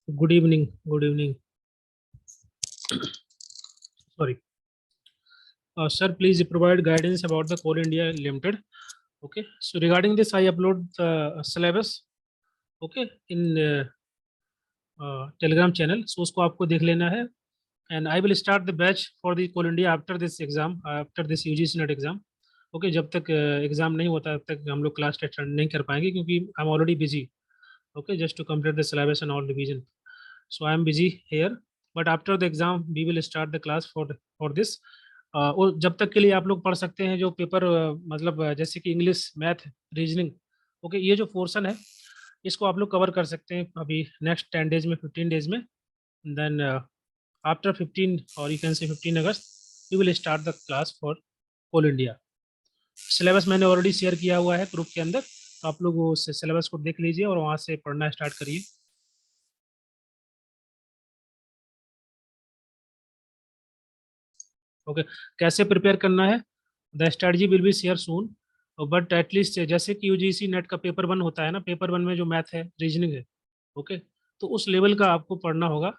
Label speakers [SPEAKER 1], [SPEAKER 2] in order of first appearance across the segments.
[SPEAKER 1] Good evening. Good evening. Sorry. Sir, please provide guidance about the Coal India Limited. Okay. So regarding this, I upload the syllabus. Okay. In Telegram channel. So उसको आपको देख लेना है. And I will start the batch for the Coal India after this exam, after this UGC NET exam. Okay. जब तक exam नहीं होता तब तक हम लोग क्लास टेस्ट नहीं कर पाएंगे क्योंकि I am already busy. Okay. Just to complete the syllabus and all revision. So I am busy here. But after the exam, we will start the class for this. और जब तक के लिए आप लोग पढ़ सकते हैं जो पेपर मतलब जैसे कि इंग्लिश मैथ रीजनिंग. ओके. ये जो पोर्शन है इसको आप लोग कवर कर सकते हैं अभी नेक्स्ट 10 डेज में 15 डेज में. देन आफ्टर 15 और you can say 15 August we will start the class for Coal India. Syllabus मैंने ऑलरेडी शेयर किया हुआ है ग्रुप के अंदर. तो आप लोग उस सिलेबस को देख लीजिए और वहाँ से पढ़ना स्टार्ट करिए. ओके. कैसे प्रिपेयर करना है the strategy will be share soon. But at least जैसे कि यूजीसी नेट का पेपर 1 होता है ना, पेपर 1 में जो मैथ है रीजनिंग है. ओके. तो उस लेवल का आपको पढ़ना होगा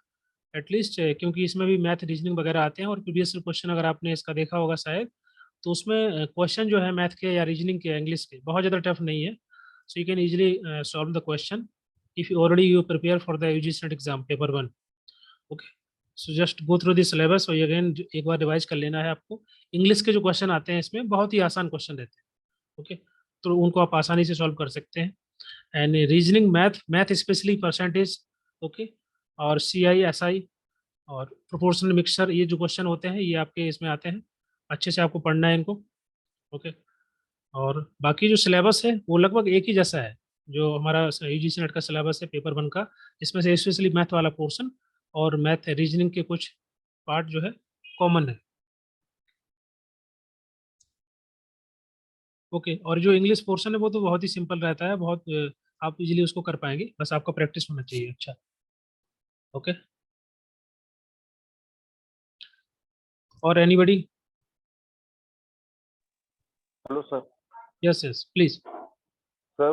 [SPEAKER 1] एटलीस्ट, क्योंकि इसमें भी मैथ रीजनिंग वगैरह आते हैं. और प्रीवियस क्वेश्चन अगर आपने इसका देखा होगा शायद, तो उसमें क्वेश्चन जो है मैथ के या रीजनिंग के इंग्लिश के बहुत ज़्यादा टफ नहीं है. So you can easily solve the question if you already you prepare for the UGC net exam paper 1. Okay. So just go through the syllabus और अगेन एक बार रिवाइज कर लेना है आपको. इंग्लिश के जो क्वेश्चन आते हैं इसमें बहुत ही आसान क्वेश्चन रहते हैं. ओके. तो उनको आप आसानी से सॉल्व कर सकते हैं. And reasoning math math specially percentage. Okay. और सी आई एस आई और प्रोपोर्शनल मिक्सचर, ये जो क्वेश्चन होते हैं ये आपके इसमें आते हैं. अच्छे से आपको पढ़ना है इनको. ओके. और बाकी जो सिलेबस है वो लगभग एक ही जैसा है जो हमारा यूजीसी नेट का सिलेबस है पेपर 1 का. इसमें से स्पेशली मैथ वाला पोर्शन और मैथ रीजनिंग के कुछ पार्ट जो है कॉमन है. ओके. और जो इंग्लिश पोर्शन है वो तो बहुत ही सिंपल रहता है, बहुत आप इजीली उसको कर पाएंगे, बस आपका प्रैक्टिस होना चाहिए अच्छा. ओके. और anybody?
[SPEAKER 2] Hello, sir.
[SPEAKER 1] Yes yes please.
[SPEAKER 2] Sir,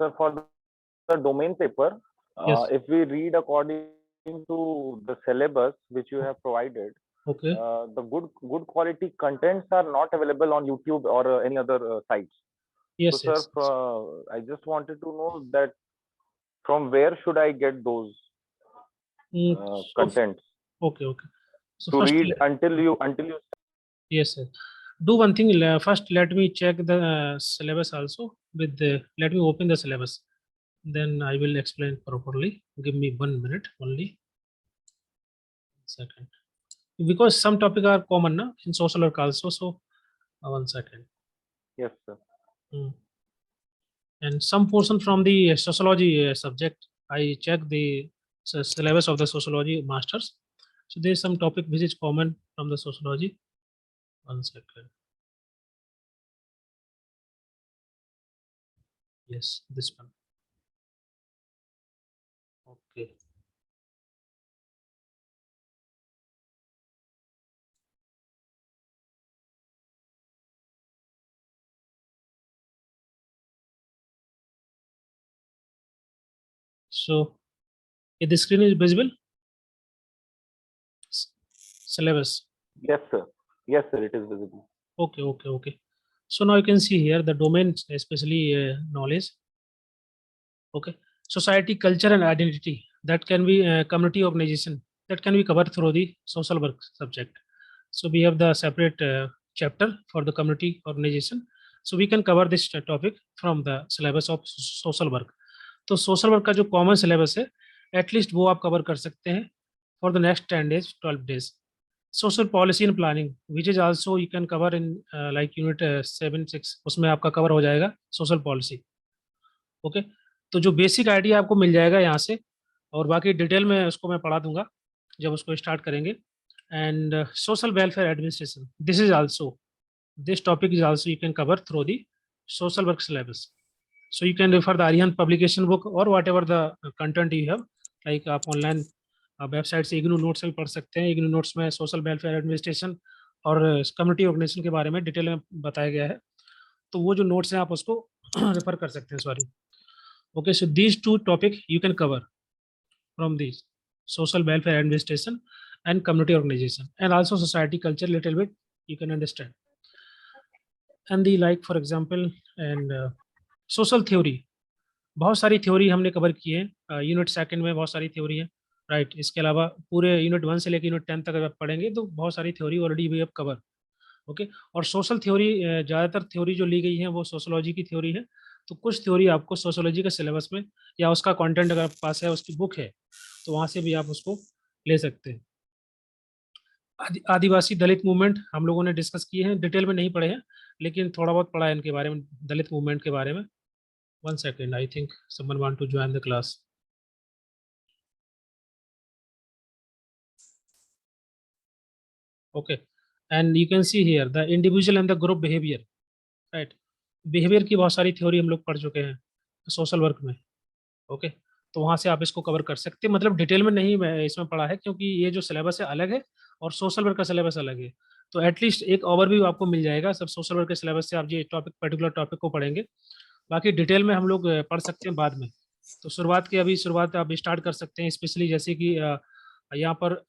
[SPEAKER 2] sir, for the domain paper,
[SPEAKER 1] Yes.
[SPEAKER 2] if we read according to the syllabus which you have provided,
[SPEAKER 1] okay.
[SPEAKER 2] the good quality contents are not available on YouTube or any other sites.
[SPEAKER 1] Yes
[SPEAKER 2] So,
[SPEAKER 1] yes.
[SPEAKER 2] sir, I just wanted to know that from where should I get those contents
[SPEAKER 1] okay okay. So
[SPEAKER 2] to
[SPEAKER 1] first,
[SPEAKER 2] read until you
[SPEAKER 1] yes sir, do one thing. First let me check the syllabus also with the, let me open the syllabus, then I will explain properly. Give me 1 minute only. Second. Because some topic are common na in social work also. So 1 second.
[SPEAKER 2] Yes, sir.
[SPEAKER 1] And some portion from the sociology subject, I check the syllabus of the sociology masters. So there is some topic which is common from the sociology. 1 second. Yes, this one. Okay. So if the screen is visible, syllabus.
[SPEAKER 2] Yes, sir. Yes, sir. It is visible.
[SPEAKER 1] Okay, okay, okay. So now you can see here the domain, especially knowledge. Okay. Society, culture and identity, that can be community organization, that can be covered through the social work subject. So we have the separate chapter for the community organization. So we can cover this topic from the syllabus of social work. तो social work का जो common syllabus है at least वो आप cover कर सकते हैं for the next 10 days 12 days. Social policy and planning which is also you can cover in like unit 7-6, उसमें आपका कवर हो जाएगा सोशल पॉलिसी. ओके. तो जो बेसिक आइडिया आपको मिल जाएगा यहाँ से, और बाकी डिटेल में उसको मैं पढ़ा दूंगा जब उसको स्टार्ट करेंगे. And social welfare administration, this is also, this topic is also you can cover through the social work syllabus. So you can refer the Arihant publication book or whatever the content you have, like आप online website से IGNOU notes भी पढ़ सकते हैं. IGNOU notes में social welfare administration और community organisation के बारे में डिटेल में बताया गया है. तो वो जो नोट्स हैं आप उसको रेफर कर सकते हैं. Sorry. Okay. So these two topic you can cover. from the social welfare administration and community organization, and also society culture little bit you can understand. And the like for example and social theory, बहुत सारी theory हमने cover की है unit second में, बहुत सारी theory है right. इसके अलावा पूरे यूनिट 1 से लेकर यूनिट 10 तक अगर पढ़ेंगे तो बहुत सारी theory already we have cover. Okay, और सोशल थ्योरी ज़्यादातर थ्योरी जो ली गई है वो सोशोलॉजी की थ्योरी है। तो कुछ थ्योरी आपको सोशोलॉजी के सिलेबस में या उसका कंटेंट अगर आपके पास है, उसकी बुक है, तो वहाँ से भी आप उसको ले सकते हैं। आदिवासी दलित मूवमेंट हम लोगों ने डिस्कस किए हैं, डिटेल में नहीं पढ़े हैं लेकिन थोड़ा बहुत पढ़ा है इनके बारे में, दलित मूवमेंट के बारे में। 1 second, I think someone want to join the class. Okay, and you can see here the individual and the group behavior, right? Behaviour की बहुत सारी थ्योरी हम लोग पढ़ चुके हैं सोशल वर्क में। ओके, तो वहाँ से आप इसको कवर कर सकते हैं, मतलब डिटेल में नहीं मैं इसमें पढ़ा है क्योंकि ये जो सिलेबस है अलग है और सोशल वर्क का सिलेबस अलग है। तो एटलीस्ट एक ओवरव्यू आपको मिल जाएगा सब सोशल वर्क के सिलेबस से, आप ये टॉपिक पर्टिकुलर टॉपिक को पढ़ेंगे। बाकी डिटेल में हम लोग पढ़ सकते हैं बाद में। तो शुरुआत आप स्टार्ट कर सकते हैं, स्पेशली जैसे कि यहाँ पर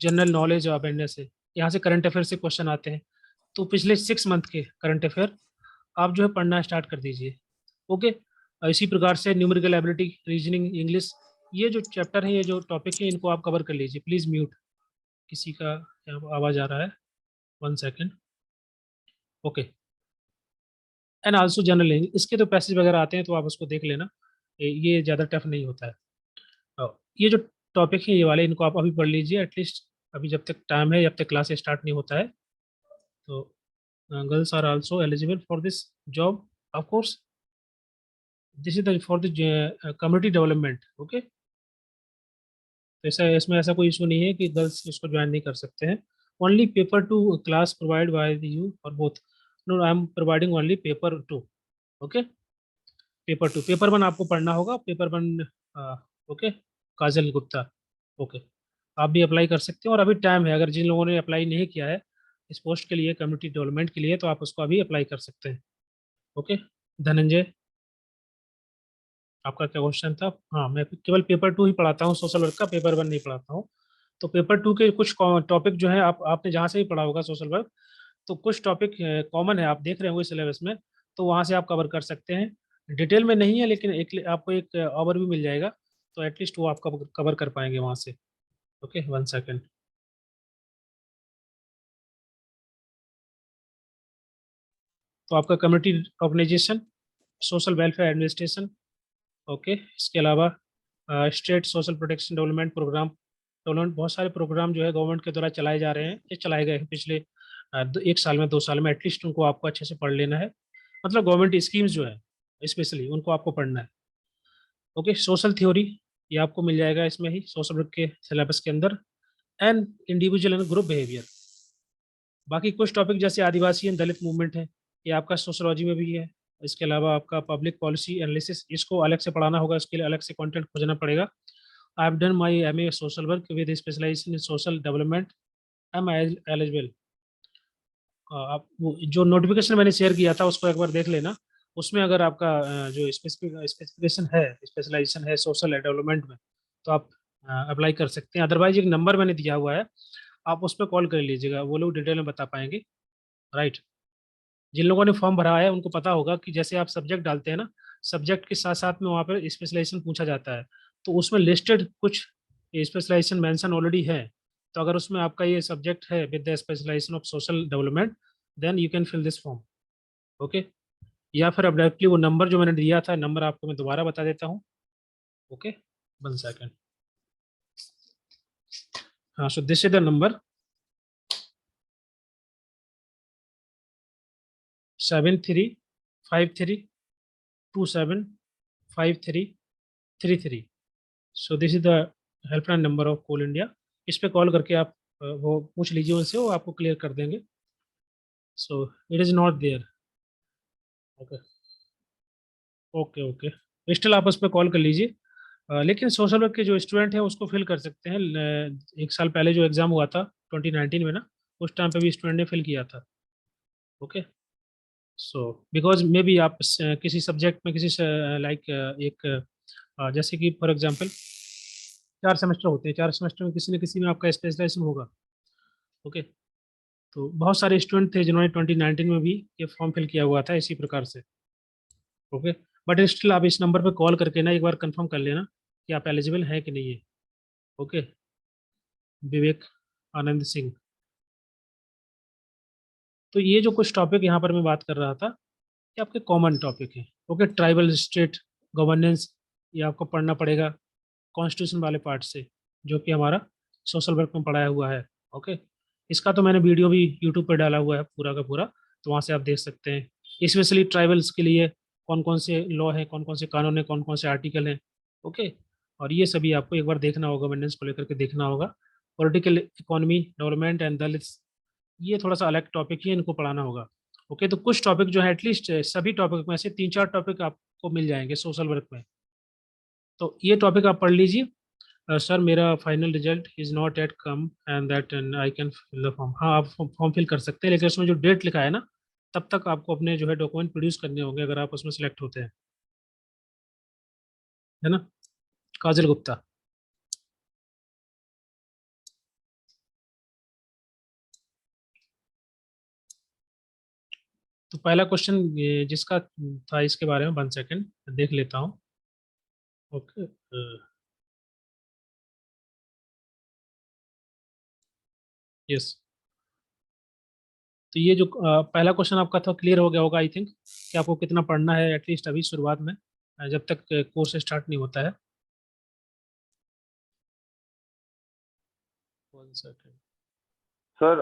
[SPEAKER 1] जनरल नॉलेज अवेयरनेस है, यहाँ से करंट अफेयर से क्वेश्चन आते हैं। तो पिछले 6 मंथ के करंट अफेयर आप जो है पढ़ना स्टार्ट कर दीजिए। ओके, इसी प्रकार से न्यूमेरिकल एबिलिटी, रीजनिंग, इंग्लिश, ये जो चैप्टर है, ये जो टॉपिक है, इनको आप कवर कर लीजिए। प्लीज़ म्यूट, किसी का यहाँ आवाज़ आ रहा है, 1 second. Okay, and also general English, इसके तो पैसेज वगैरह आते हैं तो आप उसको देख लेना, ये ज़्यादा टफ नहीं होता है। ये जो टॉपिक है ये वाले, इनको आप अभी पढ़ लीजिए एटलीस्ट, अभी जब तक टाइम है, जब तक क्लास स्टार्ट नहीं होता है। तो girls are also eligible for this job, of course this is the for the community development. Okay, तो ऐसा इसमें ऐसा कोई इशू नहीं है कि गर्ल्स इसको ज्वाइन नहीं कर सकते हैं। Only paper two class provide by the you और both, no I am providing only paper two. Okay, paper 1 आपको पढ़ना होगा, paper 1। Okay, Kajal Gupta. Okay, आप भी अप्लाई कर सकते हैं और अभी टाइम है, अगर जिन लोगों ने अप्लाई नहीं किया है इस पोस्ट के लिए, कम्युनिटी डेवलपमेंट के लिए, तो आप उसको अभी अप्लाई कर सकते हैं। ओके, धनंजय, आपका क्या क्वेश्चन था? हाँ, मैं केवल पेपर 2 ही पढ़ाता हूँ, सोशल वर्क का पेपर 1 नहीं पढ़ाता हूँ। तो पेपर 2 के कुछ टॉपिक जो है आपने जहाँ से भी पढ़ा होगा सोशल वर्क, तो कुछ टॉपिक कॉमन है, आप देख रहे होंगे सिलेबस में, तो वहाँ से आप कवर कर सकते हैं। डिटेल में नहीं है लेकिन एक आपको एक ओवरव्यू मिल जाएगा, तो एटलीस्ट वो आप कवर कर पाएंगे वहाँ से। Okay, 1 second. तो आपका community organization, social welfare administration. Okay, इसके अलावा state social protection development program, development बहुत सारे प्रोग्राम जो है गवर्नमेंट के द्वारा चलाए जा रहे हैं, ये चलाए गए हैं पिछले 1 साल में, 2 साल में, एटलीस्ट उनको आपको अच्छे से पढ़ लेना है। मतलब गवर्नमेंट स्कीम्स जो है स्पेशली उनको आपको पढ़ना है। ओके, सोशल थ्योरी ये आपको मिल जाएगा इसमें ही, सोशल वर्क के सिलेबस के अंदर, and individual and group behaviour. बाकी कुछ टॉपिक जैसे आदिवासी एंड दलित मूवमेंट है, ये आपका सोशोलॉजी में भी है। इसके अलावा आपका पब्लिक पॉलिसी एनालिसिस, इसको अलग से पढ़ाना होगा, इसके लिए अलग से कंटेंट खोजना पड़ेगा। I have done my MA social work with specialization in social development, I am eligible. आप जो नोटिफिकेशन मैंने शेयर किया था उसको एक बार देख लेना, उसमें अगर आपका जो स्पेसिफिकेशन है, स्पेशलाइजेशन है सोशल डेवलपमेंट में, तो आप अप्लाई कर सकते हैं। अदरवाइज एक नंबर मैंने दिया हुआ है, आप उस पर कॉल कर लीजिएगा, वो लोग डिटेल में बता पाएंगे। राइट, जिन लोगों ने फॉर्म भरा है उनको पता होगा कि जैसे आप सब्जेक्ट डालते हैं ना, सब्जेक्ट के साथ साथ में वहाँ पर स्पेशलाइजेशन पूछा जाता है, तो उसमें लिस्टेड कुछ स्पेशलाइजेशन मेंशन ऑलरेडी है। तो अगर उसमें आपका ये सब्जेक्ट है with the specialization of social development, then you can fill this form. Okay, या फिर अब डायरेक्टली वो नंबर जो मैंने दिया था, नंबर आपको मैं दोबारा बता देता हूँ। Okay, 1 second. हाँ, so this is the number 7353275333। So this is the helpline number of Coal India. इस पे कॉल करके आप वो पूछ लीजिए उनसे, वो आपको क्लियर कर देंगे। So it is not there. Okay, okay, okay, still आप उस पर कॉल कर लीजिए। लेकिन सोशल वर्क के जो स्टूडेंट हैं उसको फिल कर सकते हैं। 1 साल पहले जो एग्ज़ाम हुआ था 2019 में ना, उस टाइम पे भी स्टूडेंट ने फिल किया था। Okay, so because may be आप किसी सब्जेक्ट में किसी लाइक एक जैसे कि फॉर एग्जांपल 4 सेमेस्टर होते हैं, 4 सेमेस्टर में किसी न किसी में आपका स्पेशलाइजेशन होगा। ओके, तो बहुत सारे स्टूडेंट थे जिन्होंने 2019 में भी ये फॉर्म फिल किया हुआ था इसी प्रकार से। ओके, बट स्टिल आप इस नंबर पे कॉल करके ना एक बार कंफर्म कर लेना कि आप एलिजिबल हैं कि नहीं है। ओके, विवेक आनंद सिंह। तो ये जो कुछ टॉपिक यहाँ पर मैं बात कर रहा था, ये आपके कॉमन टॉपिक है। ओके, ट्राइबल स्टेट गवर्नेंस, ये आपको पढ़ना पड़ेगा कॉन्स्टिट्यूशन वाले पार्ट से, जो कि हमारा सोशल वर्क में पढ़ाया हुआ है। ओके, इसका तो मैंने वीडियो भी यूट्यूब पर डाला हुआ है पूरा का पूरा, तो वहाँ से आप देख सकते हैं। स्पेशली ट्राइबल्स के लिए कौन कौन से लॉ हैं, कौन कौन से कानून हैं, कौन कौन से आर्टिकल हैं। ओके, और ये सभी आपको एक बार देखना होगा, गवर्नेंस को लेकर के देखना होगा। Political economy development and Dalits, ये थोड़ा सा अलग टॉपिक ही, इनको पढ़ाना होगा। ओके, तो कुछ टॉपिक जो है एटलीस्ट सभी टॉपिक में से 3-4 टॉपिक आपको मिल जाएंगे सोशल वर्क में, तो ये टॉपिक आप पढ़ लीजिए। सर मेरा final result is not at come and that I can fill the form. हाँ, आप फॉर्म फिल कर सकते हैं, लेकिन उसमें जो डेट लिखा है ना, तब तक आपको अपने जो है डॉक्यूमेंट प्रोड्यूस करने होंगे अगर आप उसमें सिलेक्ट होते हैं, है ना। काजल गुप्ता। तो पहला क्वेश्चन जिसका था इसके बारे में, 1 सेकेंड देख लेता हूँ। Okay, yes. तो ये जो पहला क्वेश्चन आपका था, क्लियर हो गया होगा आई थिंक, कि आपको कितना पढ़ना है एटलीस्ट अभी शुरुआत में, जब तक कोर्स स्टार्ट नहीं होता है। 1 सेकेंड।
[SPEAKER 2] Sir,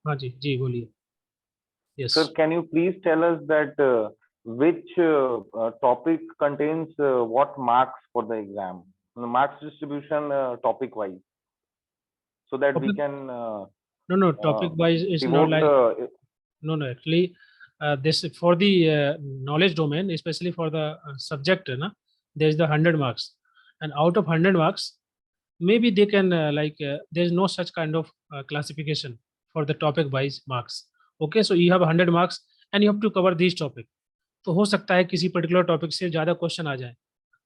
[SPEAKER 1] हाँ जी, जी बोलिए। Yes.
[SPEAKER 2] sir, can you please tell us that which topic contains what marks for the exam? The marks distribution topic wise, so that we
[SPEAKER 1] topic,
[SPEAKER 2] can
[SPEAKER 1] no no,
[SPEAKER 2] uh,
[SPEAKER 1] topic wise is not
[SPEAKER 2] devote.
[SPEAKER 1] Like, no no, actually this for the knowledge domain, especially for the subject na, there is the 100 marks, and out of 100 marks maybe they can there is no such kind of classification for the topic wise marks. Okay, so you have 100 marks and you have to cover these topic. तो हो सकता है किसी particular topic से ज़्यादा question आ जाए,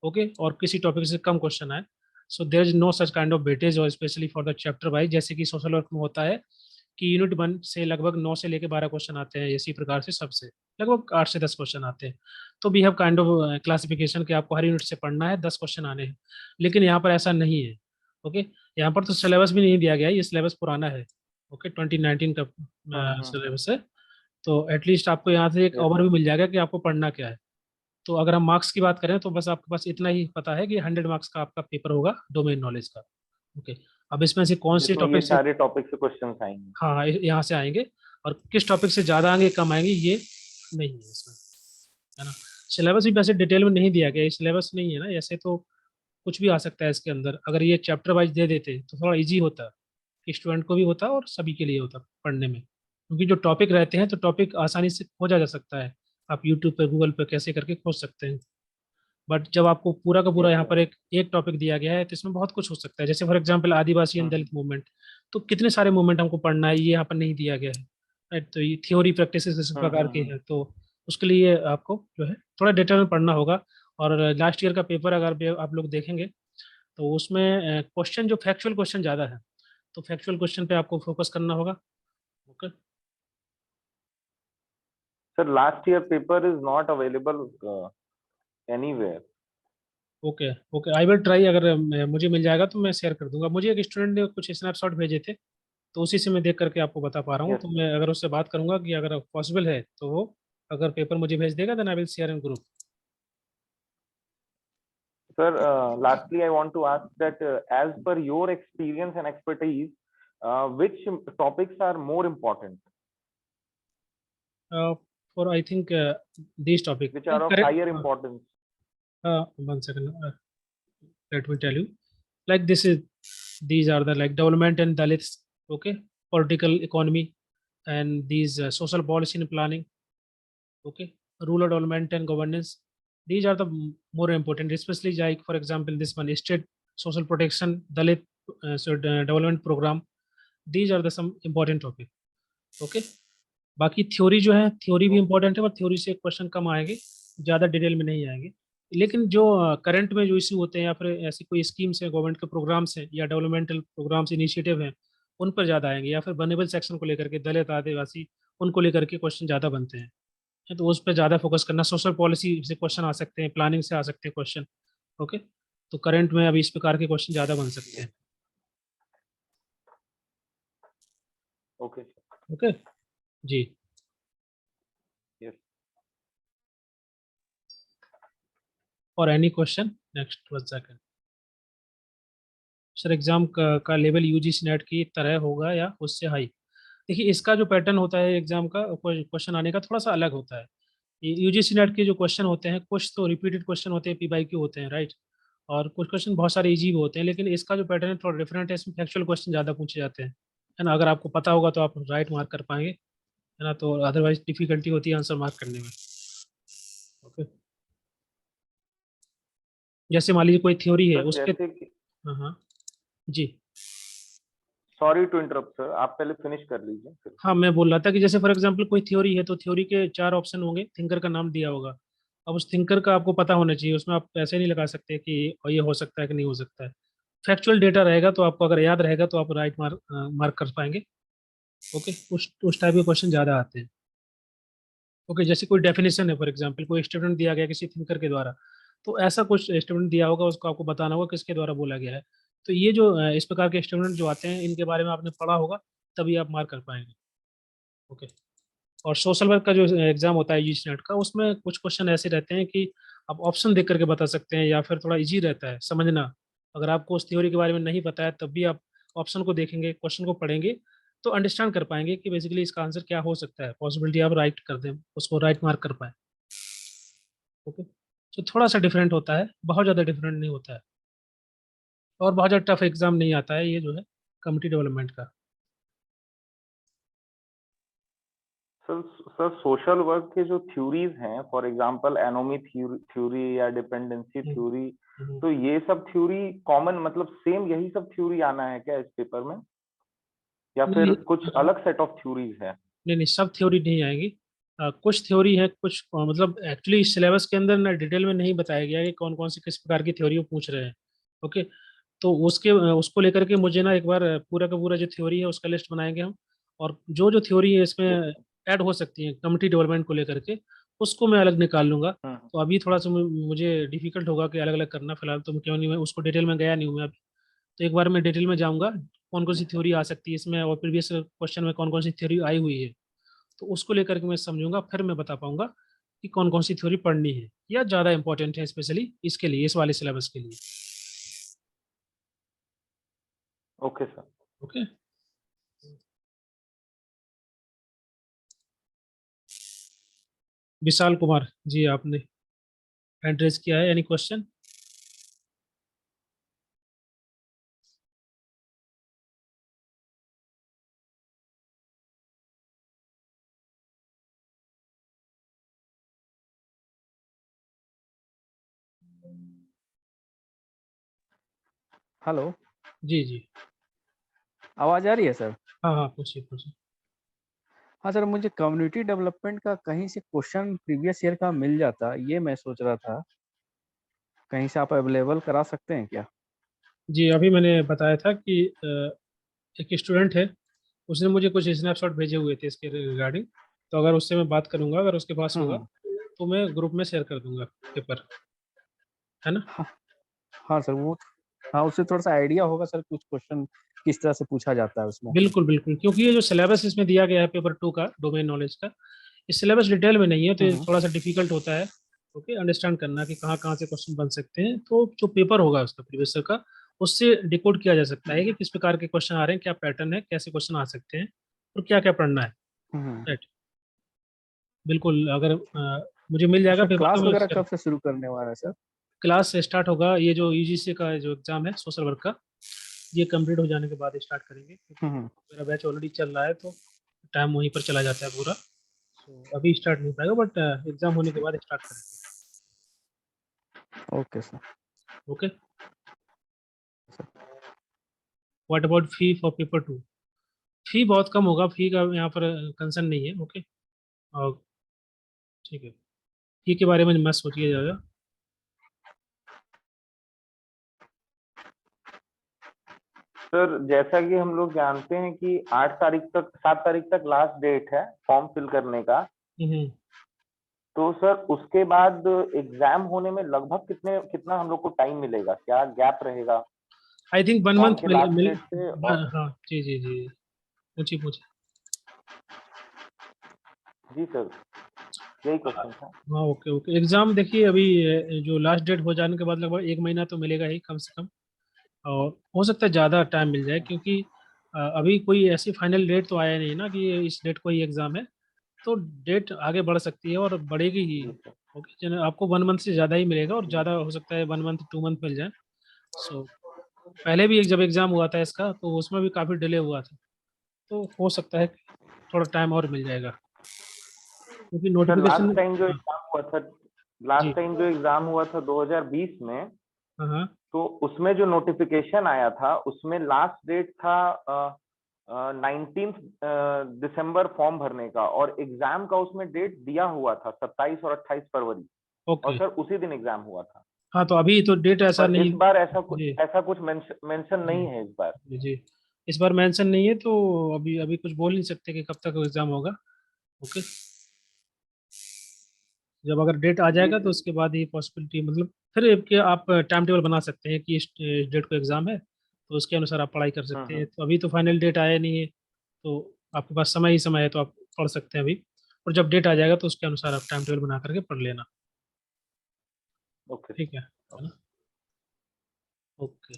[SPEAKER 1] okay, और किसी टॉपिक से कम क्वेश्चन आए। So there is no such kind of weightage, और specially for the chapter wise, जैसे कि सोशल वर्क में होता है कि यूनिट 1 से लगभग 9 से लेकर 12 क्वेश्चन आते हैं, इसी प्रकार से सबसे लगभग 8 से 10 क्वेश्चन आते हैं। तो we have kind of classification कि आपको हर यूनिट से पढ़ना है, 10 क्वेश्चन आने हैं। लेकिन यहाँ पर ऐसा नहीं है। ओके, यहाँ पर तो सिलेबस भी नहीं दिया गया है, ये सिलेबस पुराना है। ओके, 2019 का
[SPEAKER 2] Mhm.
[SPEAKER 1] सिलेबस है। तो एटलीस्ट आपको यहाँ से एक
[SPEAKER 2] Yes,
[SPEAKER 1] ओवर
[SPEAKER 2] sir.
[SPEAKER 1] भी मिल जाएगा कि आपको पढ़ना क्या है। तो अगर हम मार्क्स की बात करें तो बस आपके पास इतना ही पता है कि 100 मार्क्स का आपका पेपर होगा डोमेन नॉलेज का। ओके, अब इसमें से कौन से
[SPEAKER 2] जिसमें ये
[SPEAKER 1] टॉपिक से,
[SPEAKER 2] सारे टॉपिक से क्वेश्चंस आएंगे।
[SPEAKER 1] हाँ यहाँ से आएंगे, और किस टॉपिक से ज़्यादा आएंगे कम आएंगे ये नहीं है इसमें, है ना। सिलेबस भी वैसे डिटेल में नहीं दिया गया, सिलेबस नहीं है ना, ऐसे तो कुछ भी आ सकता है इसके अंदर। अगर ये चैप्टर वाइज दे देते तो थोड़ा इजी होता, स्टूडेंट को भी होता और सभी के लिए होता पढ़ने में, क्योंकि जो टॉपिक रहते हैं तो टॉपिक आसानी से खोजा जा सकता है। आप यूट्यूब पे गूगल पे कैसे करके खोज सकते हैं। बट जब आपको पूरा का पूरा
[SPEAKER 2] यस
[SPEAKER 1] यहाँ
[SPEAKER 2] सर।
[SPEAKER 1] पर एक टॉपिक दिया गया है तो इसमें बहुत कुछ हो सकता है। जैसे for example Adivasi and Dalit movement, तो कितने सारे मूवमेंट हमको पढ़ना है, ये यहाँ पर नहीं दिया गया है, राइट। तो ये थ्योरी प्रैक्टिस इस प्रकार की
[SPEAKER 2] हम्म।
[SPEAKER 1] है, तो उसके लिए आपको जो है थोड़ा डिटेल में पढ़ना होगा। और लास्ट ईयर का पेपर अगर आप लोग देखेंगे तो उसमें क्वेश्चन जो फैक्चुअल क्वेश्चन ज़्यादा है, तो फैक्चुअल क्वेश्चन पे आपको फोकस करना होगा। Okay,
[SPEAKER 2] sir last year paper is not available anywhere.
[SPEAKER 1] Okay, okay, I will try. अगर मुझे मिल जाएगा तो मैं शेयर कर दूंगा। मुझे एक स्टूडेंट ने कुछ स्नैपशॉट भेजे थे, तो उसी से मैं देख करके आपको बता पा रहा हूँ।
[SPEAKER 2] यस
[SPEAKER 1] तो मैं अगर उससे बात करूंगा कि अगर पॉसिबल है तो वो अगर पेपर मुझे भेज देगा, then I will share in group.
[SPEAKER 2] Sir, lastly I want to ask that as per your experience and expertise, which topics are more important,
[SPEAKER 1] for I think this topic
[SPEAKER 2] which are of
[SPEAKER 1] correct.
[SPEAKER 2] higher importance?
[SPEAKER 1] 1 second, let me tell you, like this is, these are the like development and dalits, okay, political economy, and these social policy and planning, okay, rural development and governance. These are the more important, especially like for example this one, state social protection, dalit development program. These are the some important topic। okay, बाकी theory जो है, theory भी important है, पर theory से question कम आएंगे, ज़्यादा detail में नहीं आएंगे। लेकिन जो करंट में जो इशू होते हैं या फिर ऐसी कोई स्कीम्स है, गवर्नमेंट के प्रोग्राम्स हैं या डेवलपमेंटल प्रोग्राम्स इनिशिएटिव हैं, उन पर ज़्यादा आएंगे, या फिर वनरेबल सेक्शन को लेकर के, दलित आदिवासी, उनको लेकर के क्वेश्चन ज़्यादा बनते हैं। तो उस पर ज़्यादा फोकस करना, सोशल पॉलिसी से क्वेश्चन आ सकते हैं, प्लानिंग से आ सकते हैं क्वेश्चन। ओके, तो करंट में अभी इस प्रकार के क्वेश्चन ज़्यादा बन सकते हैं।
[SPEAKER 2] ओके
[SPEAKER 1] ओके जी।
[SPEAKER 2] यस
[SPEAKER 1] और any question? Next 1 second. Sir exam का लेवल यूजीसी नेट की तरह होगा या उससे हाई? देखिए, इसका जो पैटर्न होता है एग्जाम का, क्वेश्चन आने का थोड़ा सा अलग होता है। यूजीसी नेट के जो क्वेश्चन होते हैं, कुछ तो रिपीटेड क्वेश्चन होते हैं, पीवाईक्यू होते हैं, राइट। और कुछ क्वेश्चन बहुत सारे इजी भी होते हैं, लेकिन इसका जो पैटर्न है थोड़ा डिफरेंट है, इसमें फैक्चुअल क्वेश्चन ज़्यादा पूछे जाते हैं, है ना। अगर आपको पता होगा तो आप राइट मार्क कर पाएंगे, है ना, तो अदरवाइज डिफिकल्टी होती है आंसर मार्क करने में। ओके, जैसे मान लीजिए कोई थ्योरी है
[SPEAKER 2] सर।
[SPEAKER 1] उसके।
[SPEAKER 2] जैसे कि,
[SPEAKER 1] हाँ हाँ जी।
[SPEAKER 2] सॉरी टू इंटरप्ट सर, आप पहले फिनिश कर लीजिए फिर।
[SPEAKER 1] हाँ, मैं बोल रहा था कि जैसे फॉर एग्जांपल कोई थ्योरी है, तो थ्योरी के 4 ऑप्शन होंगे, थिंकर का नाम दिया होगा। अब उस थिंकर का आपको पता होना चाहिए, उसमें आप ऐसे नहीं लगा सकते कि ये हो सकता है कि नहीं हो सकता है। फैक्चुअल डेटा रहेगा तो आपको अगर याद रहेगा तो आप राइट मार्क कर पाएंगे। ओके, उस टाइप के क्वेश्चन ज़्यादा आते हैं। ओके, जैसे कोई डेफिनेशन है, फॉर एग्जांपल कोई स्टेटमेंट दिया गया किसी थिंकर के द्वारा, तो ऐसा कुछ स्टेटमेंट दिया होगा, उसको आपको बताना होगा किसके द्वारा बोला गया है। तो ये जो इस प्रकार के स्टेटमेंट जो आते हैं, इनके बारे में आपने पढ़ा होगा, तभी आप मार्क कर पाएंगे। ओके। और सोशल वर्क का जो एग्जाम होता है यूजी नेट का, उसमें कुछ क्वेश्चन ऐसे रहते हैं कि आप ऑप्शन देख करके बता सकते हैं, या फिर थोड़ा इजी रहता है समझना। अगर आपको उस थ्योरी के बारे में नहीं पता है, तब भी आप ऑप्शन को देखेंगे, क्वेश्चन को पढ़ेंगे, तो अंडरस्टैंड कर पाएंगे कि बेसिकली इसका आंसर क्या हो सकता है, पॉसिबिलिटी आप राइट कर दें, उसको राइट मार्क कर पाए। ओके, तो थोड़ा सा डिफरेंट होता है, बहुत ज़्यादा डिफरेंट नहीं होता है, और बहुत ज़्यादा टफ एग्जाम नहीं आता है ये जो है कम्युनिटी डेवलपमेंट का।
[SPEAKER 2] सर सर सोशल वर्क के जो थ्योरीज हैं, फॉर एग्जांपल एनोमी थ्योरी या डिपेंडेंसी
[SPEAKER 1] हम्म,
[SPEAKER 2] थ्योरी,
[SPEAKER 1] हम्म।
[SPEAKER 2] तो ये सब थ्योरी कॉमन, मतलब सेम यही सब थ्योरी आना है क्या इस पेपर में, या फिर
[SPEAKER 1] नहीं,
[SPEAKER 2] कुछ अलग सेट ऑफ थ्योरीज है?
[SPEAKER 1] नहीं नहीं, सब थ्योरी नहीं आएगी। कुछ थ्योरी है, कुछ मतलब एक्चुअली सिलेबस के अंदर ना डिटेल में नहीं बताया गया कि कौन कौन सी किस प्रकार की थ्योरी वो पूछ रहे हैं। ओके, तो उसको लेकर के मुझे ना एक बार पूरा का पूरा जो थ्योरी है उसका लिस्ट बनाएंगे हम, और जो जो थ्योरी है इसमें
[SPEAKER 2] यस।
[SPEAKER 1] ऐड हो सकती है कम्युनिटी डेवलपमेंट को लेकर के, उसको मैं अलग निकाल लूंगा।
[SPEAKER 2] हम्म।
[SPEAKER 1] तो अभी थोड़ा सा मुझे डिफिकल्ट होगा कि अलग अलग करना, फिलहाल तो क्यों नहीं, मैं उसको डिटेल में गया नहीं हूँ मैं अभी। तो एक बार मैं डिटेल में जाऊंगा कौन कौन सी
[SPEAKER 2] अच्छा।
[SPEAKER 1] थ्योरी आ सकती है इसमें, और प्रीवियस क्वेश्चन में कौन कौन सी थ्योरी आई हुई है, तो उसको लेकर के मैं समझूंगा, फिर मैं बता पाऊंगा कि कौन कौन सी थ्योरी पढ़नी है या ज़्यादा इंपॉर्टेंट है, स्पेशली इसके लिए, इस वाले सिलेबस के लिए।
[SPEAKER 2] Okay sir.
[SPEAKER 1] Okay. Vishal Kumar ji, आपने हैंड रेज किया है, एनी क्वेश्चन?
[SPEAKER 3] हेलो।
[SPEAKER 1] जी जी।
[SPEAKER 3] आवाज आ रही है सर?
[SPEAKER 1] हाँ हाँ, पूछिए पूछिए।
[SPEAKER 3] हाँ सर, मुझे कम्युनिटी डेवलपमेंट का कहीं से क्वेश्चन प्रीवियस ईयर का मिल जाता, ये मैं सोच रहा था। कहीं से आप अवेलेबल करा सकते हैं क्या?
[SPEAKER 1] जी, अभी मैंने बताया था कि एक स्टूडेंट है, उसने मुझे कुछ स्नैपशॉट भेजे हुए थे इसके रिगार्डिंग, तो अगर उससे मैं बात करूंगा, अगर उसके पास होगा
[SPEAKER 3] हम्म।
[SPEAKER 1] तो मैं ग्रुप में शेयर कर दूंगा पेपर, है ना।
[SPEAKER 3] हाँ। हाँ सर, वो, हाँ, उससे थोड़ा सा आइडिया होगा सर, कुछ क्वेश्चन किस तरह से पूछा जाता है उसमें।
[SPEAKER 1] बिल्कुल बिल्कुल, क्योंकि ये जो सिलेबस इसमें दिया गया है पेपर 2 का, डोमेन नॉलेज का, इस सिलेबस डिटेल में नहीं है, तो ये
[SPEAKER 3] हम्म।
[SPEAKER 1] थोड़ा सा डिफिकल्ट होता है। ओके, अंडरस्टैंड करना कि कहाँ कहाँ से क्वेश्चन बन सकते हैं, तो जो पेपर होगा उसका प्रीवियस का, उससे डिकोड किया जा सकता है कि किस प्रकार के क्वेश्चन आ रहे हैं, क्या पैटर्न है, कैसे क्वेश्चन आ सकते हैं, और क्या क्या पढ़ना है।
[SPEAKER 3] हम्म।
[SPEAKER 1] राइट, बिल्कुल। अगर मुझे मिल जाएगा
[SPEAKER 3] सर
[SPEAKER 1] पेपर तो
[SPEAKER 3] क्लास
[SPEAKER 1] मैं
[SPEAKER 3] वगैरह
[SPEAKER 1] शेयर।
[SPEAKER 3] कब से शुरू करने वाला है सर?
[SPEAKER 1] क्लास स्टार्ट होगा, ये जो यूजीसी का जो एग्जाम है सोशल वर्क का, ये कंप्लीट हो जाने के बाद स्टार्ट करेंगे, क्योंकि
[SPEAKER 3] हम्म।
[SPEAKER 1] मेरा बैच ऑलरेडी चल रहा है, तो टाइम वहीं पर चला जाता है पूरा। तो अभी स्टार्ट नहीं हो पाएगा, बट एग्जाम होने के बाद स्टार्ट करेंगे।
[SPEAKER 3] Okay sir.
[SPEAKER 1] Okay. What about fee for paper 2? फी बहुत कम होगा, फी का यहाँ पर कंसर्न नहीं है। ओके, और ठीक है, फी के बारे में मत सोचिए ज़्यादा।
[SPEAKER 2] सर जैसा कि हम लोग जानते हैं कि 7 तारीख तक लास्ट डेट है फॉर्म फिल करने का,
[SPEAKER 1] हम्म,
[SPEAKER 2] तो सर उसके बाद एग्जाम होने में लगभग कितना हम लोग को टाइम मिलेगा, क्या गैप रहेगा
[SPEAKER 1] आई थिंक 1
[SPEAKER 2] फॉर्म
[SPEAKER 1] मंथ
[SPEAKER 2] के
[SPEAKER 1] मिल
[SPEAKER 2] लास्ट
[SPEAKER 1] मिल
[SPEAKER 2] डेट से? और
[SPEAKER 1] हाँ जी जी जी, पूछिए पूछिए।
[SPEAKER 2] जी सर, यही क्वेश्चन था।
[SPEAKER 1] हाँ ओके ओके, एग्जाम देखिए अभी जो लास्ट डेट हो जाने के बाद लगभग 1 महीना तो मिलेगा ही कम से कम, और हो सकता है ज़्यादा टाइम मिल जाए, क्योंकि अभी कोई ऐसी फाइनल डेट तो आया नहीं ना कि इस डेट को ही एग्जाम है, तो डेट आगे बढ़ सकती है और बढ़ेगी ही।
[SPEAKER 2] जी सर।
[SPEAKER 1] ओके, आपको 1 मंथ से ज़्यादा ही मिलेगा, और
[SPEAKER 2] जी
[SPEAKER 1] ज़्यादा हो सकता है 1 मंथ 2 मंथ मिल जाए। सो पहले भी जब एग्जाम हुआ था इसका, तो उसमें भी काफ़ी डिले हुआ था, तो हो सकता है कि थोड़ा टाइम और मिल जाएगा, क्योंकि
[SPEAKER 2] सर
[SPEAKER 1] नोटिफिकेशन।
[SPEAKER 2] लास्ट टाइम जो
[SPEAKER 1] हाँ
[SPEAKER 2] एग्जाम हुआ था,
[SPEAKER 1] जी,
[SPEAKER 2] 2020 में,
[SPEAKER 1] हाँ हाँ
[SPEAKER 2] तो उसमें जो नोटिफिकेशन आया था उसमें लास्ट डेट था 19 दिसंबर फॉर्म भरने का, और एग्जाम का उसमें डेट दिया हुआ था 27 और 28 फरवरी, और
[SPEAKER 1] ओके।
[SPEAKER 2] सर उसी दिन एग्जाम हुआ था।
[SPEAKER 1] हाँ तो अभी तो डेट ऐसा
[SPEAKER 2] पर इस
[SPEAKER 1] नहीं।
[SPEAKER 2] बार
[SPEAKER 1] जी
[SPEAKER 2] ऐसा कुछ मेंशन
[SPEAKER 1] जी
[SPEAKER 2] नहीं है इस बार।
[SPEAKER 1] जी, इस बार मेंशन नहीं है, तो अभी अभी कुछ बोल नहीं सकते कि कब तक एग्जाम होगा। ओके, जब अगर डेट आ
[SPEAKER 2] जी
[SPEAKER 1] जाएगा तो उसके बाद ही पॉसिबिलिटी, मतलब फिर कि आप टाइम टेबल बना सकते हैं कि इस डेट को एग्जाम है, तो उसके अनुसार आप पढ़ाई कर सकते हैं।
[SPEAKER 2] हम्म।
[SPEAKER 1] तो अभी तो फाइनल डेट आया नहीं है, तो आपके पास समय ही समय है, तो आप पढ़ सकते हैं अभी, और जब डेट आ जाएगा तो उसके अनुसार आप टाइम टेबल बना करके पढ़ लेना।
[SPEAKER 2] ओके।
[SPEAKER 1] ठीक है ना? ओके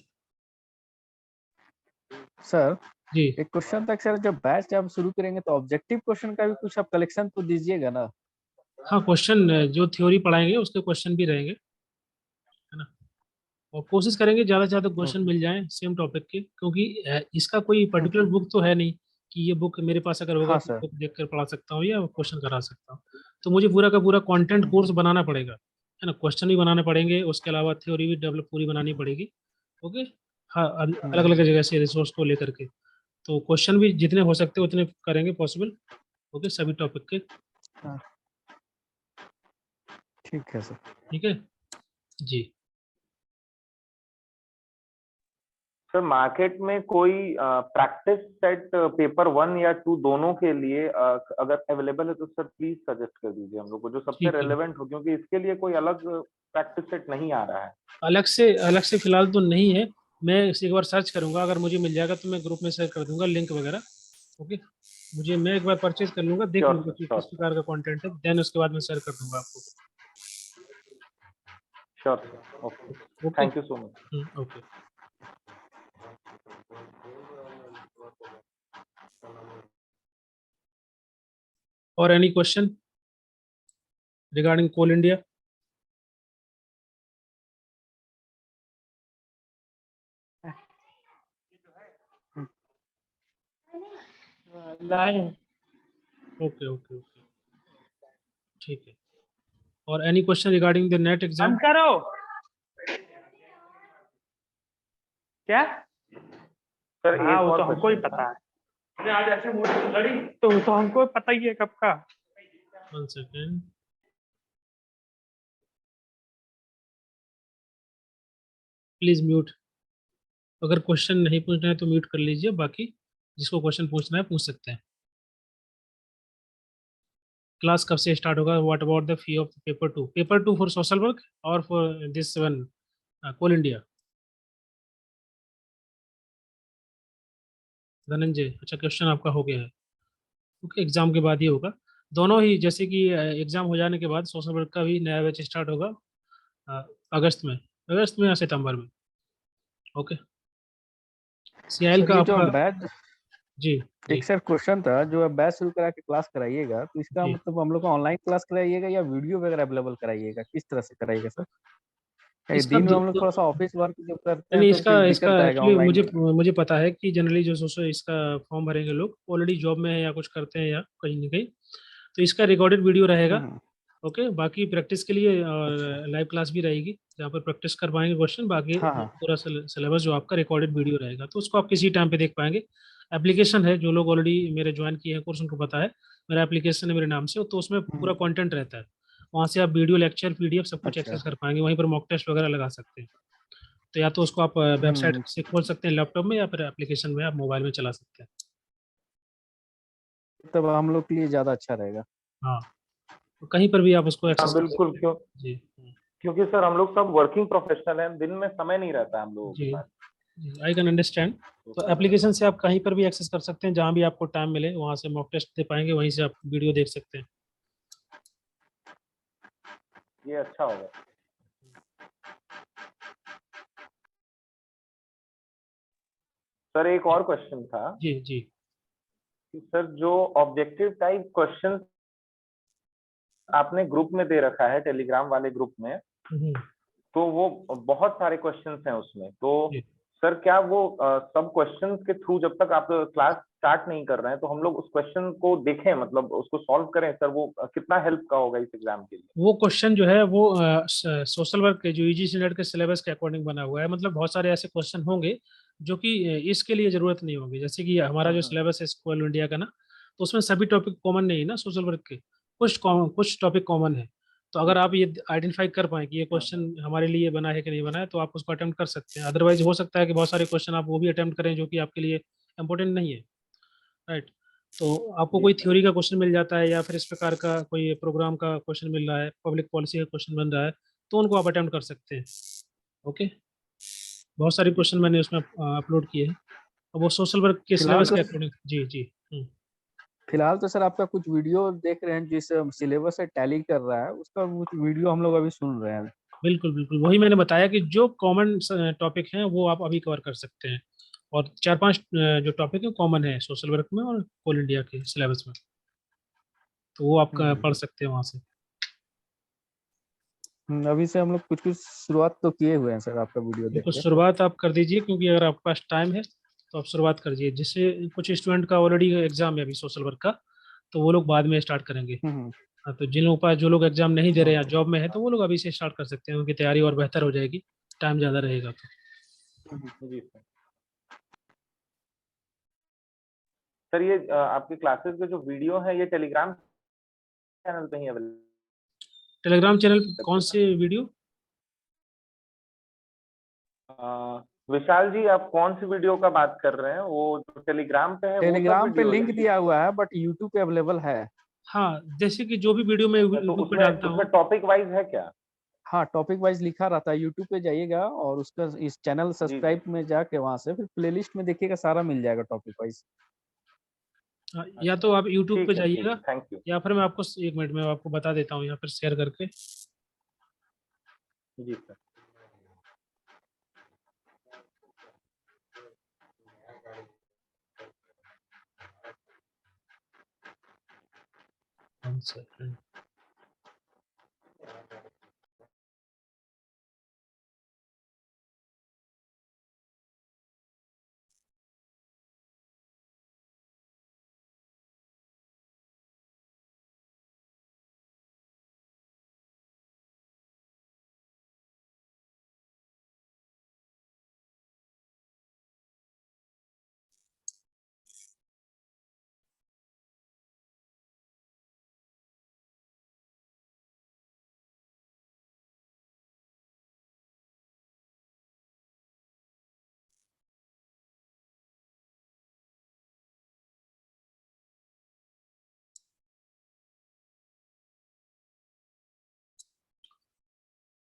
[SPEAKER 3] सर
[SPEAKER 1] जी।
[SPEAKER 3] एक क्वेश्चन था कि सर जब बैच आप शुरू करेंगे तो ऑब्जेक्टिव क्वेश्चन का भी कुछ आप कलेक्शन तो दीजिएगा ना?
[SPEAKER 1] हाँ, क्वेश्चन जो थ्योरी पढ़ाएंगे उसके क्वेश्चन भी रहेंगे, है ना, और कोशिश करेंगे ज़्यादा से ज़्यादा क्वेश्चन
[SPEAKER 3] हम्म,
[SPEAKER 1] मिल जाएं सेम टॉपिक के, क्योंकि इसका कोई पर्टिकुलर बुक तो है नहीं कि ये बुक मेरे पास अगर होगा
[SPEAKER 3] हाँ
[SPEAKER 1] तो
[SPEAKER 3] सर।
[SPEAKER 1] बुक देख कर पढ़ा सकता हूँ या क्वेश्चन करा सकता हूँ। तो मुझे पूरा का पूरा कंटेंट कोर्स
[SPEAKER 3] हम्म,
[SPEAKER 1] बनाना पड़ेगा, है ना, क्वेश्चन भी बनाने पड़ेंगे, उसके अलावा थ्योरी भी डेवलप पूरी बनानी पड़ेगी। ओके, हाँ, अलग
[SPEAKER 3] हम्म,
[SPEAKER 1] अलग जगह से रिसोर्स को लेकर के, तो क्वेश्चन भी जितने हो सकते हैं उतने करेंगे पॉसिबल। ओके, सभी टॉपिक के।
[SPEAKER 3] हाँ, ठीक है सर।
[SPEAKER 1] ठीक है जी।
[SPEAKER 2] सर मार्केट में कोई प्रैक्टिस सेट पेपर 1 या 2 दोनों के लिए अगर अवेलेबल है तो सर प्लीज सजेस्ट कर दीजिए हम लोग को, जो सबसे
[SPEAKER 1] ठीक है,
[SPEAKER 2] रेलेवेंट हो, क्योंकि इसके लिए कोई अलग प्रैक्टिस सेट नहीं आ रहा है।
[SPEAKER 1] अलग से फिलहाल तो नहीं है। मैं इसे एक बार सर्च करूंगा, अगर मुझे मिल जाएगा तो मैं ग्रुप में शेयर कर दूंगा लिंक वगैरह। ओके, मैं एक बार परचेज कर लूंगा, देख
[SPEAKER 2] श्योर
[SPEAKER 1] लूंगा
[SPEAKER 2] सर,
[SPEAKER 1] कि
[SPEAKER 2] श्योर
[SPEAKER 1] किस
[SPEAKER 2] सर,
[SPEAKER 1] प्रकार का कंटेंट है, देन उसके बाद मैं शेयर कर दूंगा आपको।
[SPEAKER 2] Sure sir. Okay,
[SPEAKER 1] okay.
[SPEAKER 2] Thank you so much.
[SPEAKER 1] Okay. और एनी क्वेश्चन रिगार्डिंग कोल इंडिया? ओके ओके ओके, ठीक है। और any question regarding the net exam?
[SPEAKER 4] बंद करो क्या?
[SPEAKER 2] सर
[SPEAKER 4] हाँ
[SPEAKER 2] एक
[SPEAKER 4] वो
[SPEAKER 2] और
[SPEAKER 4] तो हमको ही
[SPEAKER 2] क्वेश्चन था।
[SPEAKER 4] पता है। अरे आज ऐसे मोटी लड़ी तो वो तो हमको पता ही है कब का।
[SPEAKER 1] 1 सेकेंड, प्लीज म्यूट। अगर क्वेश्चन नहीं पूछना है तो म्यूट कर लीजिए, बाकी जिसको क्वेश्चन पूछना है पूछ सकते हैं। क्लास कब से स्टार्ट होगा? What about the fee of paper 2 for social work और for this one Coal India? Dhananjay, अच्छा क्वेश्चन आपका हो गया है। ओके, एग्जाम के बाद ही होगा दोनों ही, जैसे कि एग्जाम हो जाने के बाद सोशल वर्क का भी नया बैच स्टार्ट होगा अ, अगस्त में या सितंबर में। ओके, सीआईएल
[SPEAKER 3] सर
[SPEAKER 1] का
[SPEAKER 3] ये जो
[SPEAKER 1] आपका।
[SPEAKER 3] बैच,
[SPEAKER 1] जी जी
[SPEAKER 3] एक सर क्वेश्चन था, जो आप बैच शुरू करा के क्लास कराइएगा तो इसका
[SPEAKER 1] जी,
[SPEAKER 3] मतलब हम लोग को ऑनलाइन क्लास कराइएगा या वीडियो वगैरह अवेलेबल कराइएगा, किस तरह से कराइएगा सर? ये
[SPEAKER 1] इसका
[SPEAKER 3] दिन में हम लोग थोड़ा सा ऑफिस वर्क जो करते हैं
[SPEAKER 1] नहीं,
[SPEAKER 3] तो
[SPEAKER 1] इसका
[SPEAKER 3] फिर
[SPEAKER 1] इसका
[SPEAKER 3] दिक्कत आएगा
[SPEAKER 1] एक्चुअली
[SPEAKER 3] ऑनलाइन
[SPEAKER 1] मुझे
[SPEAKER 3] में।
[SPEAKER 1] मुझे पता है कि जनरली जो सोशल इसका फॉर्म भरेंगे लोग ऑलरेडी जॉब में है या कुछ करते हैं या कहीं ना कहीं, तो इसका रिकॉर्डेड वीडियो रहेगा।
[SPEAKER 3] हम्म,
[SPEAKER 1] ओके, बाकी प्रैक्टिस के लिए
[SPEAKER 3] अच्छा।
[SPEAKER 1] लाइव क्लास भी रहेगी, जहाँ पर प्रैक्टिस कर पाएंगे क्वेश्चन, बाकी
[SPEAKER 3] हाँ हाँ।
[SPEAKER 1] पूरा सिलेबस जो आपका रिकॉर्डेड वीडियो रहेगा, तो उसको आप किसी टाइम पे देख पाएंगे। एप्लीकेशन है, जो लोग ऑलरेडी मेरे ज्वाइन किए हैं कोर्स उनको पता है, मेरा एप्लीकेशन है मेरे नाम से, तो उसमें पूरा
[SPEAKER 3] हम्म,
[SPEAKER 1] कंटेंट रहता है। वहाँ से आप वीडियो लेक्चर PDF सब कुछ
[SPEAKER 3] अच्छा।
[SPEAKER 1] एक्सेस कर पाएंगे, वहीं पर मॉक टेस्ट वगैरह लगा सकते हैं। तो या तो उसको आप वेबसाइट
[SPEAKER 3] हम्म,
[SPEAKER 1] से खोल सकते हैं लैपटॉप में, या फिर एप्लीकेशन में आप मोबाइल में चला सकते हैं।
[SPEAKER 3] तब हम लोग के लिए ज्यादा अच्छा रहेगा।
[SPEAKER 1] हाँ, तो कहीं पर भी आप उसको
[SPEAKER 2] हाँ
[SPEAKER 1] एक्सेस कर
[SPEAKER 2] बिल्कुल,
[SPEAKER 1] सकते हैं।
[SPEAKER 2] क्यों?
[SPEAKER 1] जी
[SPEAKER 2] क्योंकि सर हम लोग सब वर्किंग प्रोफेशनल हैं, दिन में समय नहीं रहता है हम लोगों के
[SPEAKER 1] जी
[SPEAKER 2] पास।
[SPEAKER 1] I can understand.
[SPEAKER 2] तो
[SPEAKER 1] तो
[SPEAKER 2] सर
[SPEAKER 1] एप्लीकेशन से आप कहीं पर भी एक्सेस कर सकते हैं, जहाँ भी आपको टाइम मिले वहाँ से मॉक टेस्ट दे पाएंगे, वहीं से आप वीडियो देख सकते हैं।
[SPEAKER 2] ये अच्छा होगा। सर एक और क्वेश्चन था
[SPEAKER 1] जी जी।
[SPEAKER 2] कि सर जो ऑब्जेक्टिव टाइप क्वेश्चन आपने ग्रुप में दे रखा है, टेलीग्राम वाले ग्रुप में,
[SPEAKER 1] हम्म,
[SPEAKER 2] तो वो बहुत सारे क्वेश्चंस हैं उसमें, तो
[SPEAKER 1] जी।
[SPEAKER 2] सर क्या वो सब क्वेश्चंस के थ्रू जब तक आप क्लास स्टार्ट नहीं कर रहे हैं तो हम लोग उस क्वेश्चन को देखें, मतलब उसको सॉल्व करें सर, वो कितना हेल्प का होगा इस एग्जाम के लिए?
[SPEAKER 1] वो क्वेश्चन जो है वो सोशल वर्क के जो यूजीसी नेट के सिलेबस के अकॉर्डिंग बना हुआ है। मतलब बहुत सारे ऐसे क्वेश्चन होंगे जो कि इसके लिए जरूरत नहीं होगी। जैसे कि हमारा जो
[SPEAKER 2] हम्म।
[SPEAKER 1] सिलेबस है स्कूल इंडिया का ना, तो उसमें सभी टॉपिक कॉमन नहीं है ना सोशल वर्क के, कुछ टॉपिक कॉमन है। तो
[SPEAKER 2] जी
[SPEAKER 1] अगर आप
[SPEAKER 2] सर।
[SPEAKER 1] ये आइडेंटिफाई कर पाए कि ये
[SPEAKER 2] हम्म।
[SPEAKER 1] क्वेश्चन हमारे लिए बना है कि नहीं बना है, तो आप उसको अटेम्प्ट कर सकते हैं। अदरवाइज हो सकता है कि बहुत सारे क्वेश्चन आप वो भी अटेम्प्ट करें जो कि आपके लिए इंपॉर्टेंट नहीं है, राइट। तो आपको
[SPEAKER 2] जी
[SPEAKER 1] कोई
[SPEAKER 2] सर।
[SPEAKER 1] थ्योरी का क्वेश्चन मिल जाता है, या फिर इस प्रकार का कोई प्रोग्राम का क्वेश्चन मिल रहा है, पब्लिक पॉलिसी का क्वेश्चन बन रहा है, तो उनको आप अटेम्प्ट कर सकते हैं। ओके, बहुत सारे
[SPEAKER 2] जी
[SPEAKER 1] क्वेश्चन
[SPEAKER 2] सर।
[SPEAKER 1] मैंने उसमें अपलोड किए हैं, और वो सोशल वर्क के
[SPEAKER 3] फिलहाल
[SPEAKER 1] सिलेबस
[SPEAKER 3] तो
[SPEAKER 1] के अकॉर्डिंग। जी जी।
[SPEAKER 3] फिलहाल तो सर आपका कुछ वीडियो देख रहे हैं जिस सिलेबस से टैली कर रहा है, उसका कुछ वीडियो हम लोग अभी सुन रहे हैं।
[SPEAKER 1] बिल्कुल बिल्कुल, वही मैंने बताया कि जो कॉमन टॉपिक हैं वो आप अभी कवर कर सकते हैं, और चार पांच जो टॉपिक है कॉमन है सोशल वर्क में और कोल इंडिया के सिलेबस में, तो वो आप
[SPEAKER 3] हम्म,
[SPEAKER 1] पढ़ सकते हैं वहाँ से।
[SPEAKER 3] अभी से हम लोग कुछ कुछ शुरुआत तो किए हुए हैं सर आपका वीडियो देख
[SPEAKER 1] बिल्कुल,
[SPEAKER 3] के।
[SPEAKER 1] शुरुआत आप कर दीजिए, क्योंकि अगर आपके पास टाइम है तो आप शुरुआत कर दीजिए। जिससे कुछ स्टूडेंट का ऑलरेडी एग्जाम है अभी सोशल वर्क का, तो वो लोग बाद में स्टार्ट करेंगे।
[SPEAKER 3] हम्म।
[SPEAKER 1] हाँ, तो जिन लोगों के पास, जो लोग एग्जाम नहीं दे रहे हैं या
[SPEAKER 3] ओके।
[SPEAKER 1] जॉब में है, तो वो लोग अभी से स्टार्ट कर सकते हैं, उनकी तैयारी और बेहतर हो जाएगी, टाइम ज़्यादा रहेगा तो।
[SPEAKER 2] जी सर। सर ये आपके क्लासेस के जो वीडियो है ये टेलीग्राम चैनल पे ही अवेलेबल
[SPEAKER 1] टेलीग्राम चैनल पे
[SPEAKER 2] है
[SPEAKER 1] कौन
[SPEAKER 2] सर?
[SPEAKER 1] से वीडियो?
[SPEAKER 2] विशाल जी, आप कौन सी वीडियो का बात कर रहे हैं? वो जो टेलीग्राम पे है वो सब
[SPEAKER 3] टेलीग्राम पे
[SPEAKER 2] वीडियो
[SPEAKER 3] लिंक
[SPEAKER 2] है?
[SPEAKER 3] दिया हुआ है बट यूट्यूब पे अवेलेबल है।
[SPEAKER 1] हाँ, जैसे कि जो भी वीडियो मैं
[SPEAKER 2] अच्छा, तो
[SPEAKER 1] यूट्यूब पे
[SPEAKER 2] उसमें
[SPEAKER 1] डालता
[SPEAKER 2] उसमें
[SPEAKER 1] हूँ।
[SPEAKER 2] टॉपिक वाइज है क्या?
[SPEAKER 3] हाँ, टॉपिक वाइज लिखा रहता है, यूट्यूब पे जाइएगा और उसका इस चैनल
[SPEAKER 2] जी जी।
[SPEAKER 3] सब्सक्राइब में जाके वहां से फिर प्लेलिस्ट में देखिएगा, सारा मिल जाएगा टॉपिक वाइज।
[SPEAKER 1] हाँ, या
[SPEAKER 2] अच्छा,
[SPEAKER 1] तो आप यूट्यूब पे
[SPEAKER 2] ठीक
[SPEAKER 1] जाइएगा,
[SPEAKER 2] है, थैंक यू।
[SPEAKER 1] या फिर मैं आपको एक मिनट में आपको बता देता हूँ यहाँ पर शेयर करके।
[SPEAKER 2] जी सर।
[SPEAKER 1] One second.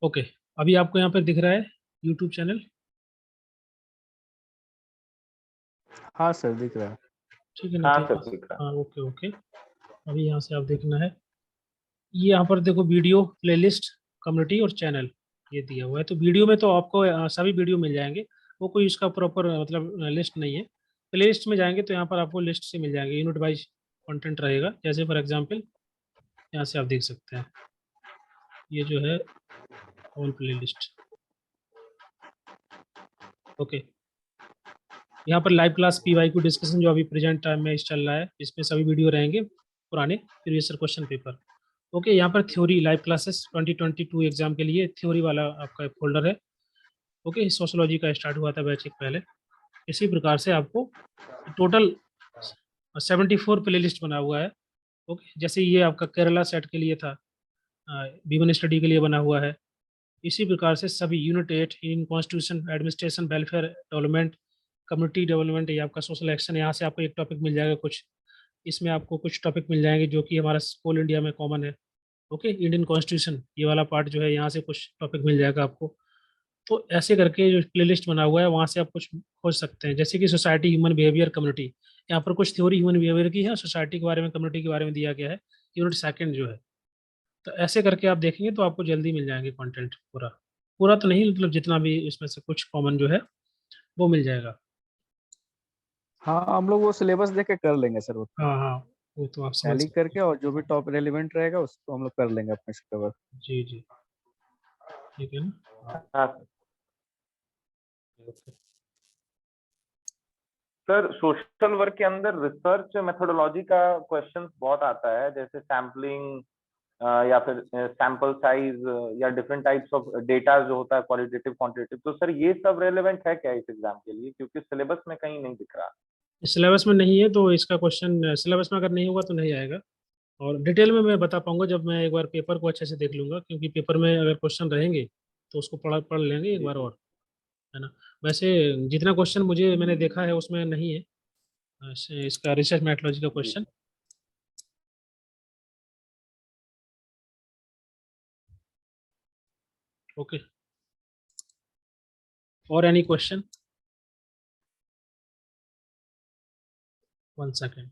[SPEAKER 1] ओके, अभी आपको यहाँ पर दिख रहा है यूट्यूब चैनल?
[SPEAKER 3] हाँ सर, दिख रहा है।
[SPEAKER 1] ठीक है ना,
[SPEAKER 2] हाँ
[SPEAKER 1] तो
[SPEAKER 2] सर,
[SPEAKER 1] यहाँ
[SPEAKER 2] दिख रहा
[SPEAKER 1] हाँ, ओके ओके। अभी यहाँ से आप देखना है, ये यहाँ पर देखो वीडियो प्लेलिस्ट, कम्युनिटी और चैनल, ये दिया हुआ है। तो वीडियो में तो आपको सभी वीडियो मिल जाएंगे, वो कोई इसका प्रॉपर मतलब लिस्ट नहीं है। प्लेलिस्ट में जाएंगे तो यहाँ पर आपको लिस्ट से मिल जाएंगे, यूनिट वाइज कंटेंट रहेगा। जैसे फॉर एग्जांपल यहाँ से आप देख सकते हैं, ये जो है ऑल प्लेलिस्ट। ओके, यहाँ पर लाइव क्लास PYQ डिस्कशन जो अभी प्रेजेंट टाइम में चल रहा है, इसमें सभी वीडियो रहेंगे पुराने प्रीवियस क्वेश्चन पेपर। ओके, यहाँ पर थ्योरी लाइव क्लासेस 2022 एग्जाम के लिए थ्योरी वाला आपका फोल्डर है। ओके, सोशोलॉजी का स्टार्ट हुआ था बैच एक पहले। इसी प्रकार से आपको टोटल 74 प्ले लिस्ट बना हुआ है। ओके, जैसे ये आपका केरला सेट के लिए था, B1 स्टडी के लिए बना हुआ है, इसी प्रकार से सभी unit 8 in constitution, administration, welfare development, community development, ये आपका सोशल एक्शन, यहाँ से आपको एक टॉपिक मिल जाएगा कुछ, इसमें आपको कुछ टॉपिक मिल जाएंगे जो कि हमारा होल इंडिया में कॉमन है। ओके, इंडियन कॉन्स्टिट्यूशन ये वाला पार्ट जो है, यहाँ से कुछ टॉपिक मिल जाएगा आपको। तो ऐसे करके जो प्लेलिस्ट बना हुआ है वहाँ से आप कुछ खोज सकते हैं, जैसे कि सोसाइटी, ह्यूमन बिहेवियर, कम्युनिटी, यहाँ पर कुछ थ्योरी ह्यूमन बिहेवियर की है, सोसाइटी के बारे में, कम्युनिटी के बारे में दिया गया है, यूनिट सेकंड जो है। तो ऐसे करके आप देखेंगे तो आपको जल्दी मिल जाएंगे कंटेंट, पूरा पूरा तो नहीं, मतलब जितना भी इसमें से कुछ कॉमन जो है वो मिल जाएगा।
[SPEAKER 3] हाँ, हम लोग वो सिलेबस देख के कर लेंगे सर, वो
[SPEAKER 1] हाँ हाँ, वो तो आप समझ
[SPEAKER 3] टैली
[SPEAKER 1] सकते
[SPEAKER 3] करके, और जो भी टॉप रेलिवेंट रहेगा उसको हम लोग कर लेंगे अपने से कवर।
[SPEAKER 1] हैं। जी जी, ठीक है ना।
[SPEAKER 2] हाँ सर, सोशल वर्क के अंदर रिसर्च मेथोडोलॉजी का क्वेश्चन बहुत आता है, जैसे सैम्पलिंग या फिर सैंपल साइज या डिफरेंट टाइप्स ऑफ डेटा जो होता है, क्वालिटेटिव क्वांटिटेटिव। तो सर ये सब रेलेवेंट है क्या इस एग्जाम के लिए, क्योंकि सिलेबस में कहीं नहीं दिख रहा।
[SPEAKER 1] सिलेबस में नहीं है तो इसका क्वेश्चन सिलेबस में अगर नहीं होगा तो नहीं आएगा, और डिटेल में मैं बता पाऊंगा जब मैं एक बार पेपर को अच्छे से देख लूंगा, क्योंकि पेपर में अगर क्वेश्चन रहेंगे तो उसको पढ़ लेंगे एक
[SPEAKER 2] जी
[SPEAKER 1] बार
[SPEAKER 2] जी।
[SPEAKER 1] और, है ना। वैसे जितना क्वेश्चन मुझे मैंने देखा है उसमें नहीं है इसका रिसर्च मेथोडोलॉजी का
[SPEAKER 2] जी
[SPEAKER 1] क्वेश्चन। ओके, और एनी क्वेश्चन? 1 सेकेंड।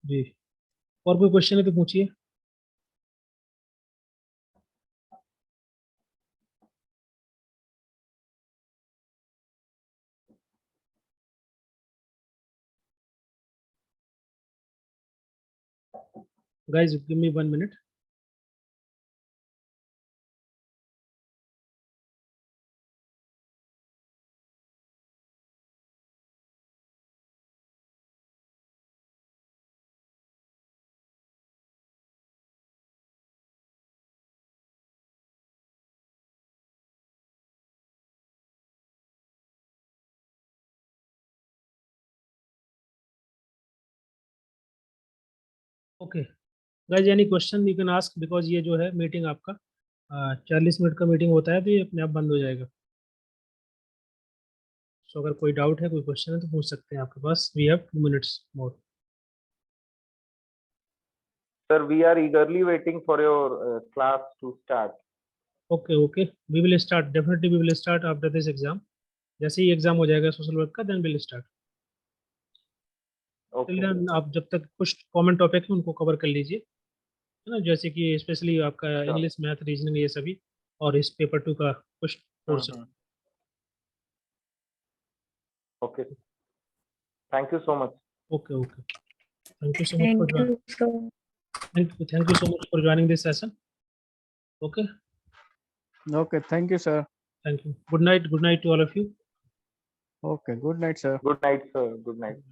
[SPEAKER 1] जी, और कोई क्वेश्चन है तो पूछिए। Guys give me 1 minute. Okay guys, any question you can ask, because ये जो है मीटिंग आपका 40 मिनट का मीटिंग होता है, तो ये अपने आप बंद हो जाएगा। सो अगर कोई डाउट है, कोई क्वेश्चन है तो पूछ सकते हैं आपके पास। We have 2 minutes more.
[SPEAKER 2] Sir, we are eagerly waiting for your class to start.
[SPEAKER 1] Okay okay, we will start, definitely we will start after this exam. जैसे ही एग्जाम हो जाएगा सोशल वर्क का, then will start.
[SPEAKER 2] Okay
[SPEAKER 1] then आप जब तक कुछ common topic है उनको कवर कर लीजिए, है ना, जैसे कि स्पेशली आपका
[SPEAKER 2] श्योर।
[SPEAKER 1] इंग्लिश, मैथ, रीजनिंग, ये सभी, और इस पेपर 2 का कुछ portion.
[SPEAKER 2] Okay, thank you so much.
[SPEAKER 1] Okay okay, thank you so much for
[SPEAKER 5] Thank you so
[SPEAKER 1] thank you so much for joining this session. Okay,
[SPEAKER 3] okay, thank you sir.
[SPEAKER 1] Thank you. Good night to all of you.
[SPEAKER 3] Okay, good night sir.
[SPEAKER 2] Good night sir, good night.